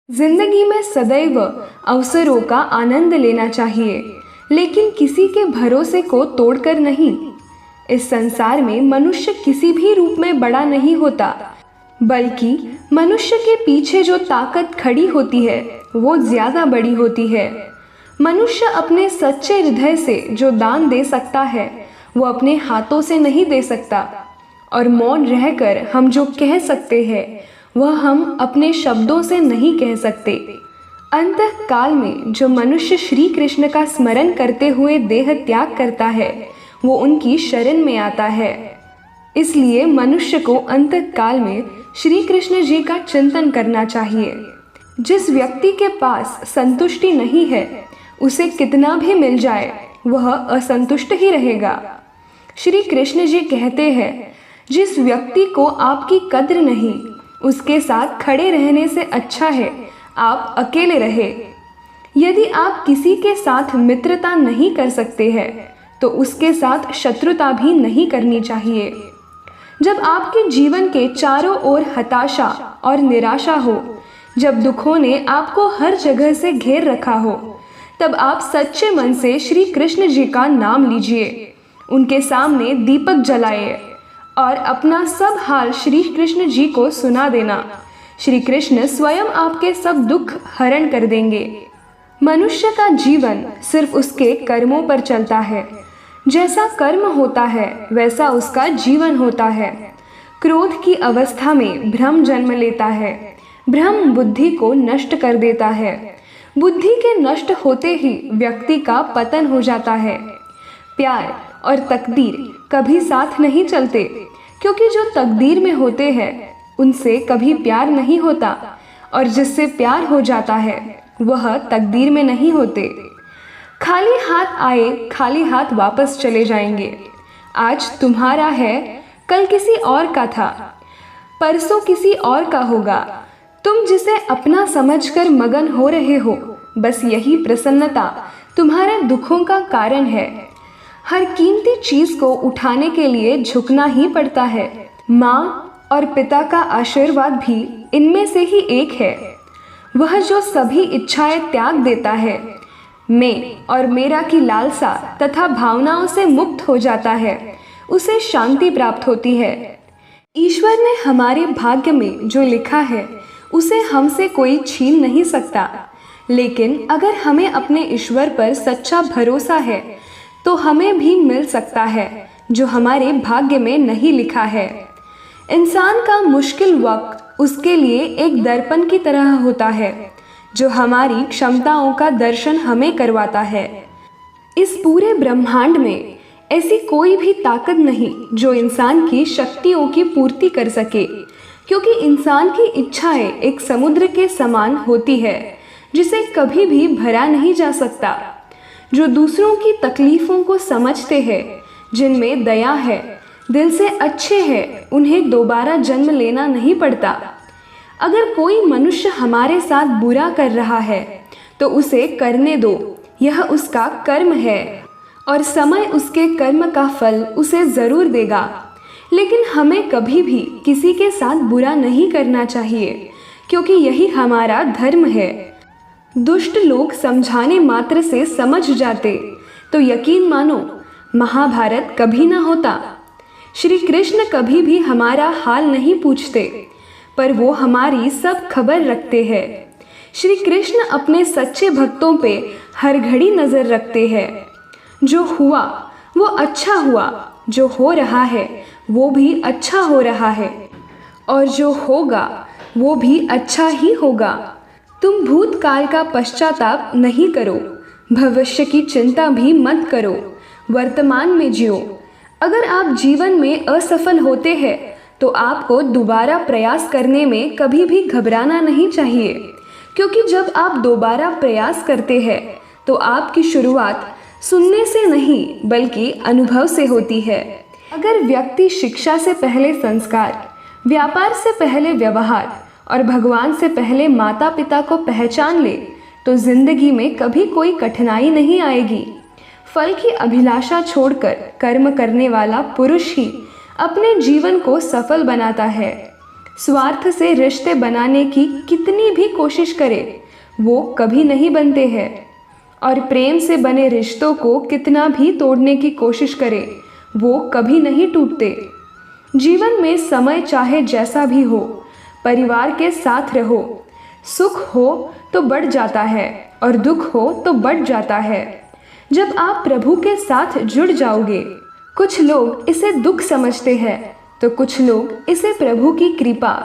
जिंदगी में सदैव अवसरों का आनंद लेना चाहिए, लेकिन किसी के भरोसे को तोड़कर नहीं। इस संसार में मनुष्य किसी भी रूप में बड़ा नहीं होता, बल्कि मनुष्य के पीछे जो ताकत खड़ी होती है वो ज्यादा बड़ी होती है। मनुष्य अपने सच्चे हृदय से जो दान दे सकता है वो अपने हाथों से नहीं दे सकता, और मौन रहकर हम जो कह सकते हैं वह हम अपने शब्दों से नहीं कह सकते। अंत काल में जो मनुष्य श्री कृष्ण का स्मरण करते हुए देह त्याग करता है वो उनकी शरण में आता है। इसलिए मनुष्य को अंत काल में श्री कृष्ण जी का चिंतन करना चाहिए। जिस व्यक्ति के पास संतुष्टि नहीं है उसे कितना भी मिल जाए वह असंतुष्ट ही रहेगा। श्री कृष्ण जी कहते हैं, जिस व्यक्ति को आपकी कद्र नहीं उसके साथ खड़े रहने से अच्छा है आप अकेले रहे। यदि आप किसी के साथ मित्रता नहीं कर सकते हैं तो उसके साथ शत्रुता भी नहीं करनी चाहिए। जब आपके जीवन के चारों ओर हताशा और निराशा हो, जब दुखों ने आपको हर जगह से घेर रखा हो, तब आप सच्चे मन से श्री कृष्ण जी का नाम लीजिए, उनके सामने दीपक जलाइए और अपना सब हाल श्री कृष्ण जी को सुना देना। श्री कृष्ण स्वयं आपके सब दुख हरण कर देंगे। मनुष्य का जीवन सिर्फ उसके कर्मों पर चलता है। जैसा कर्म होता है वैसा उसका जीवन होता है। क्रोध की अवस्था में भ्रम जन्म लेता है। भ्रम बुद्धि को नष्ट कर देता है। बुद्धि के नष्ट होते ही व्यक्ति का पतन हो जाता है। प्यार और तकदीर कभी साथ नहीं चलते, क्योंकि जो तकदीर में होते हैं उनसे कभी प्यार नहीं होता, और जिससे प्यार हो जाता है वह तकदीर में नहीं होते। खाली हाथ आए खाली हाथ वापस चले जाएंगे। आज तुम्हारा है कल किसी और का था, परसों किसी और का होगा। तुम जिसे अपना समझकर मगन हो रहे हो, बस यही प्रसन्नता तुम्हारे दुखों का कारण है। हर कीमती चीज को उठाने के लिए झुकना ही पड़ता है। माँ और पिता का आशीर्वाद भी इनमें से ही एक है। वह जो सभी इच्छाएं त्याग देता है, मैं और मेरा की लालसा तथा भावनाओं से मुक्त हो जाता है, उसे शांति प्राप्त होती है। ईश्वर ने हमारे भाग्य में जो लिखा है उसे हमसे कोई छीन नहीं सकता, लेकिन अगर हमें अपने ईश्वर पर सच्चा भरोसा है तो हमें भी मिल सकता है जो हमारे भाग्य में नहीं लिखा है। इंसान का मुश्किल वक्त उसके लिए एक दर्पण की तरह होता है जो हमारी क्षमताओं का दर्शन हमें करवाता है। इस पूरे ब्रह्मांड में ऐसी कोई भी ताकत नहीं जो इंसान की शक्तियों की पूर्ति कर सके, क्योंकि इंसान की इच्छाएं एक समुद्र के समान होती है जिसे कभी भी भरा नहीं जा सकता। जो दूसरों की तकलीफों को समझते हैं, जिनमें दया है, दिल से अच्छे हैं, उन्हें दोबारा जन्म लेना नहीं पड़ता। अगर कोई मनुष्य हमारे साथ बुरा कर रहा है तो उसे करने दो, यह उसका कर्म है और समय उसके कर्म का फल उसे जरूर देगा। लेकिन हमें कभी भी किसी के साथ बुरा नहीं करना चाहिए, क्योंकि यही हमारा धर्म है। दुष्ट लोग समझाने मात्र से समझ जाते तो यकीन मानो महाभारत कभी ना होता। श्री कृष्ण कभी भी हमारा हाल नहीं पूछते, पर वो हमारी सब खबर रखते हैं। श्री कृष्ण अपने सच्चे भक्तों पे हर घड़ी नजर रखते हैं। जो हुआ वो अच्छा हुआ, जो हो रहा है वो भी अच्छा हो रहा है, और जो होगा वो भी अच्छा ही होगा। तुम भूतकाल का पश्चाताप नहीं करो, भविष्य की चिंता भी मत करो, वर्तमान में जियो। अगर आप जीवन में असफल होते हैं तो आपको दोबारा प्रयास करने में कभी भी घबराना नहीं चाहिए, क्योंकि जब आप दोबारा प्रयास करते हैं तो आपकी शुरुआत सुनने से नहीं बल्कि अनुभव से होती है। अगर व्यक्ति शिक्षा से पहले संस्कार, व्यापार से पहले व्यवहार और भगवान से पहले माता पिता को पहचान ले तो जिंदगी में कभी कोई कठिनाई नहीं आएगी। फल की अभिलाषा छोड़कर कर्म करने वाला पुरुष ही अपने जीवन को सफल बनाता है। स्वार्थ से रिश्ते बनाने की कितनी भी कोशिश करे वो कभी नहीं बनते हैं, और प्रेम से बने रिश्तों को कितना भी तोड़ने की कोशिश करे वो कभी नहीं टूटते। जीवन में समय चाहे जैसा भी हो, परिवार के साथ रहो। सुख हो तो बढ़ जाता है और दुख हो तो बढ़ जाता है। जब आप प्रभु के साथ जुड़ जाओगे, कुछ लोग इसे दुख समझते हैं तो कुछ लोग इसे प्रभु की कृपा।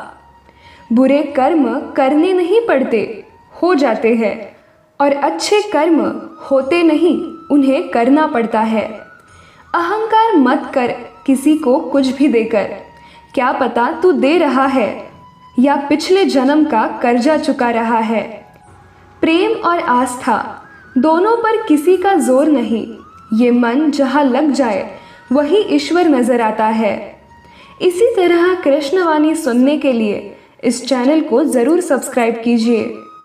बुरे कर्म करने नहीं पड़ते, हो जाते हैं, और अच्छे कर्म होते नहीं, उन्हें करना पड़ता है। अहंकार मत कर किसी को कुछ भी देकर, क्या पता तू दे रहा है या पिछले जन्म का कर्जा चुका रहा है। प्रेम और आस्था दोनों पर किसी का जोर नहीं, ये मन जहाँ लग जाए वही ईश्वर नजर आता है। इसी तरह कृष्णवाणी सुनने के लिए इस चैनल को ज़रूर सब्सक्राइब कीजिए।